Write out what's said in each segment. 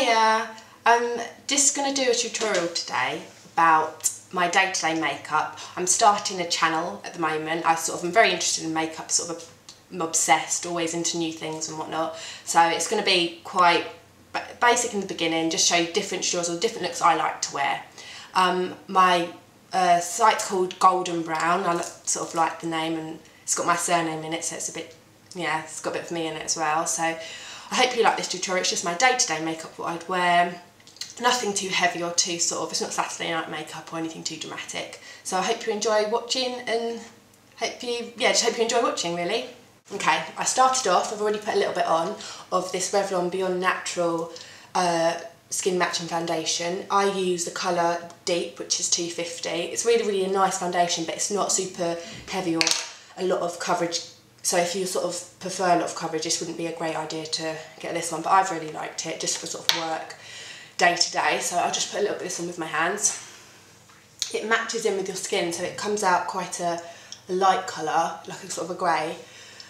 Hiya! I'm just going to do a tutorial today about my day-to-day makeup. I'm starting a channel at the moment. I sort of am very interested in makeup, sort of I'm obsessed, always into new things and whatnot. So it's going to be quite basic in the beginning, just show you different tutorials or different looks I like to wear. My site's called Golden Brown. I sort of like the name, and it's got my surname in it, so it's a bit, yeah, it's got a bit of me in it as well. So I hope you like this tutorial. It's just my day-to-day makeup, what I'd wear. Nothing too heavy or too sort of, it's not Saturday night makeup or anything too dramatic. So I hope you enjoy watching, and just hope you enjoy watching really. Okay, I started off, I've already put a little bit on of this Revlon Beyond Natural Skin Matching Foundation. I use the colour Deep, which is 250. It's really a nice foundation, but it's not super heavy or a lot of coverage. So if you sort of prefer a lot of coverage, this wouldn't be a great idea to get this one, but I've really liked it just for sort of work, day to day. So I'll just put a little bit of this on with my hands. It matches in with your skin, so it comes out quite a light colour, like a sort of a grey.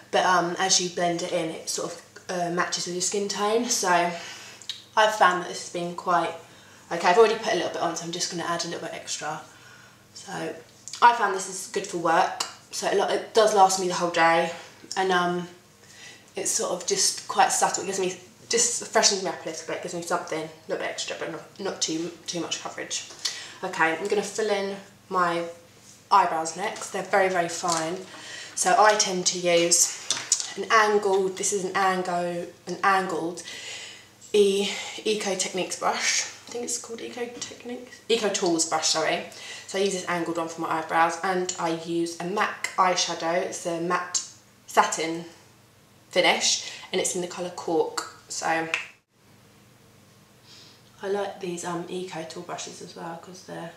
But as you blend it in, it sort of matches with your skin tone. So I've found that this has been quite okay. I've already put a little bit on, so I'm just going to add a little bit extra. So I found this is good for work. So it does last me the whole day, and it's sort of just quite subtle. It gives me, just freshens me up a little bit, gives me something a little bit extra, but not too much coverage. Okay, I'm going to fill in my eyebrows next. They're very fine. So I tend to use an angled, this is an angled Eco Techniques brush. I think it's called Eco Tools brush, sorry. So I use this angled one for my eyebrows, and I use a MAC eyeshadow. It's a matte satin finish, and it's in the colour Cork. So I like these Eco Tool brushes as well, because they're,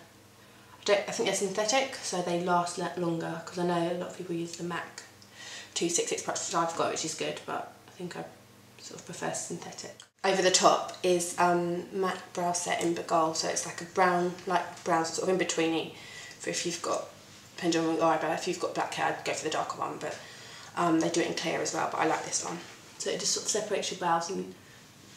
I think they're synthetic, so they last longer, because I know a lot of people use the MAC 266 brush, which I've got, which is good, but I think I sort of prefer synthetic. Over the top is matte brow set in Beguile, so it's like a brown, light brown, sort of in betweeny. For if you've got, depending on your eyebrow, if you've got black hair, I'd go for the darker one, but they do it in clear as well, but I like this one. So it just sort of separates your brows, and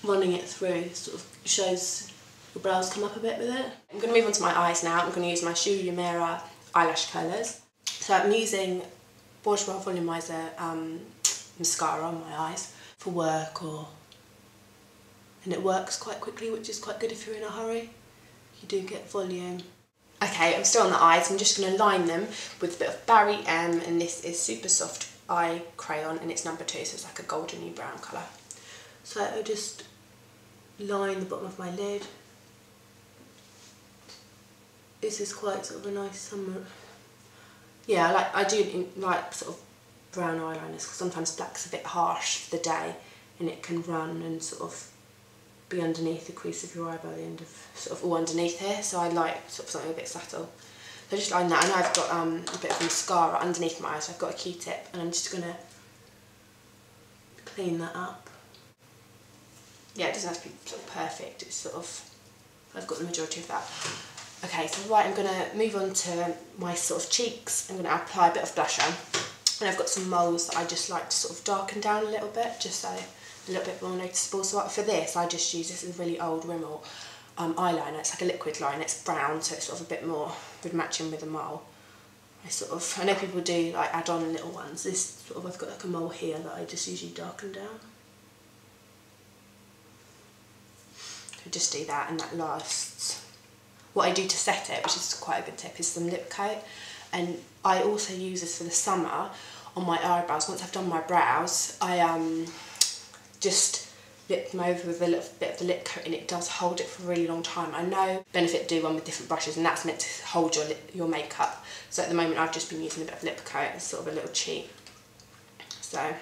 running it through sort of shows your brows come up a bit with it. I'm going to move on to my eyes now. I'm going to use my Shu Uemura eyelash curlers. So I'm using Bourjois Volumizer mascara on my eyes for work, and it works quite quickly, which is quite good if you're in a hurry. You do get volume. Okay, I'm still on the eyes. I'm just going to line them with a bit of Barry M, and this is Super Soft Eye Crayon, and it's number 2, so it's like a goldeny brown colour. So I'll just line the bottom of my lid. This is quite sort of a nice summer. Yeah, I do like sort of brown eyeliners, because sometimes black's a bit harsh for the day, and it can run and sort of be underneath the crease of your eye by the end of, sort of all underneath here. So I like sort of something a bit subtle. So just line that. I know I've got a bit of mascara underneath my eyes, so I've got a Q-tip, and I'm just going to clean that up. Yeah, it doesn't have to be sort of perfect, it's sort of, I've got the majority of that. Okay, so right, I'm going to move on to my sort of cheeks. I'm going to apply a bit of blusher, and I've got some moles that I just like to sort of darken down a little bit, just so a little bit more noticeable. So for this, I just use this is a really old Rimmel eyeliner. It's like a liquid line, it's brown, so it's sort of a bit more would match in with a mole. I know people do like add on little ones. This sort of, I've got like a mole here that I just usually darken down. So just do that, and that lasts. What I do to set it, which is quite a good tip, is some lip coat. And I also use this for the summer on my eyebrows. Once I've done my brows, I just lip them over with a little bit of the lip coat, and it does hold it for a really long time. I know Benefit do one with different brushes, and that's meant to hold your makeup. So at the moment I've just been using a bit of lip coat. It's sort of a little cheat. So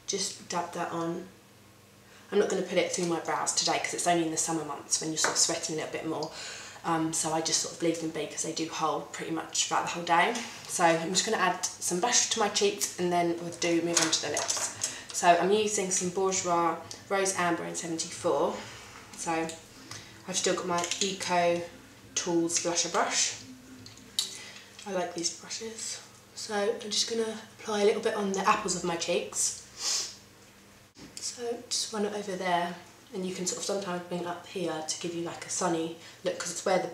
just dab that on. I'm not going to put it through my brows today, because it's only in the summer months when you're sort of sweating a little bit more. So I just sort of leave them be, because they do hold pretty much throughout the whole day. So I'm just going to add some blush to my cheeks, and then we'll move on to the lips. So I'm using some Bourjois Rose Amber in 74. So I've still got my Eco Tools blusher brush. I like these brushes. So I'm just going to apply a little bit on the apples of my cheeks. So just run it over there and you can sort of sometimes bring it up here to give you like a sunny look, because it's where the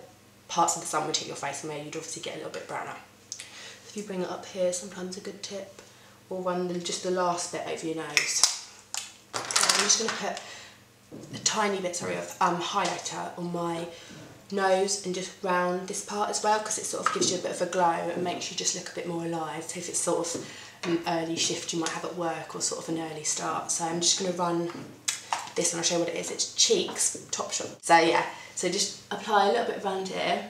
parts of the sun would hit your face and where you'd obviously get a little bit browner. So if you bring it up here, sometimes a good tip, or run just the last bit over your nose. Okay, I'm just going to put a tiny bit, sorry, of highlighter on my nose and just round this part as well, because it sort of gives you a bit of a glow and makes you just look a bit more alive. So if it's sort of an early shift you might have at work, or sort of an early start. So I'm just going to run this and I'll show you what it is. It's Cheeks Topshop. So yeah, so just apply a little bit around here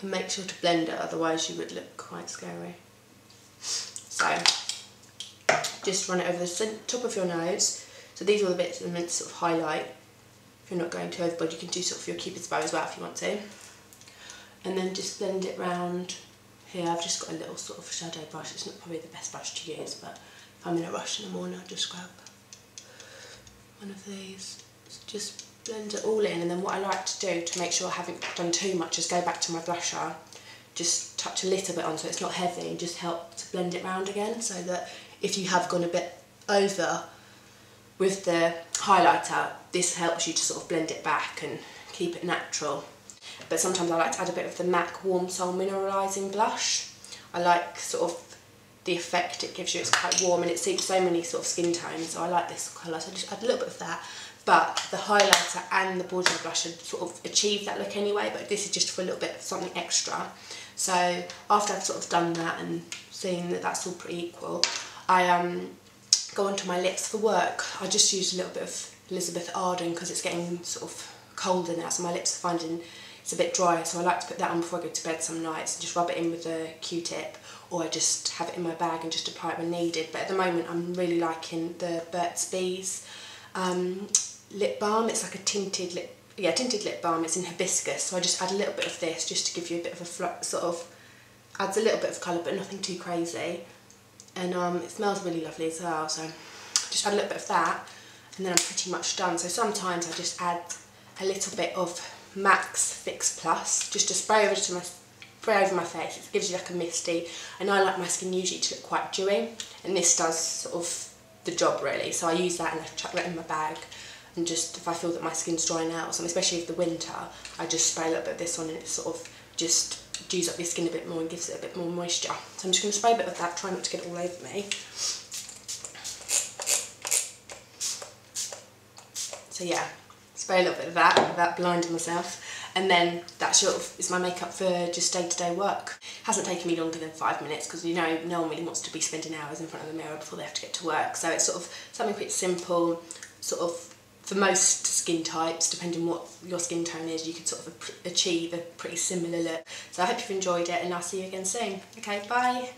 and make sure to blend it, otherwise you would look quite scary. So just run it over the top of your nose. So these are all the bits that are meant to sort of highlight. If you're not going too overboard, you can do sort of your Cupid's bow as well if you want to. And then just blend it round here. I've just got a little sort of shadow brush. It's not probably the best brush to use, but if I'm in a rush in the morning, I'll just grab one of these. So just blend it all in, and then what I like to do to make sure I haven't done too much is go back to my blusher, just touch a little bit on so it's not heavy, and just help to blend it round again, so that if you have gone a bit over with the highlighter, this helps you to sort of blend it back and keep it natural. But sometimes I like to add a bit of the MAC Warm Soul Mineralizing Blush. I like sort of the effect it gives you. It's quite warm and it suits so many sort of skin tones, so I like this colour, so I just add a little bit of that. But the highlighter and the Bourjois blush had sort of achieved that look anyway, but this is just for a little bit of something extra. So after I've sort of done that and seen that that's all pretty equal, I go onto my lips for work. I just use a little bit of Elizabeth Arden because it's getting sort of colder now, so my lips are finding it's a bit dry, so I like to put that on before I go to bed some nights and just rub it in with a Q-tip, or I just have it in my bag and just apply it when needed. But at the moment I'm really liking the Burts Bees lip balm. It's like a tinted lip balm. It's in Hibiscus, so I just add a little bit of this just to give you a bit of a sort of, adds a little bit of colour but nothing too crazy. And it smells really lovely as well, so just add a little bit of that and then I'm pretty much done. So sometimes I just add a little bit of Max Fix Plus just to spray over my face. It gives you like a misty, and I like my skin usually to look quite dewy, and this does sort of the job really. So I use that and I chuck that in my bag, and just if I feel that my skin's drying out or something, especially with the winter, I just spray a little bit of this on and it sort of just dews up your skin a bit more and gives it a bit more moisture. So I'm just going to spray a bit of that, try not to get it all over me. So yeah, spray a little bit of that without blinding myself, and then that sort of is my makeup for just day-to-day work. It hasn't taken me longer than 5 minutes because, you know, no one really wants to be spending hours in front of the mirror before they have to get to work, so it's sort of something pretty simple, sort of for most skin types, depending what your skin tone is, you can sort of achieve a pretty similar look. So I hope you've enjoyed it, and I'll see you again soon. Okay, bye!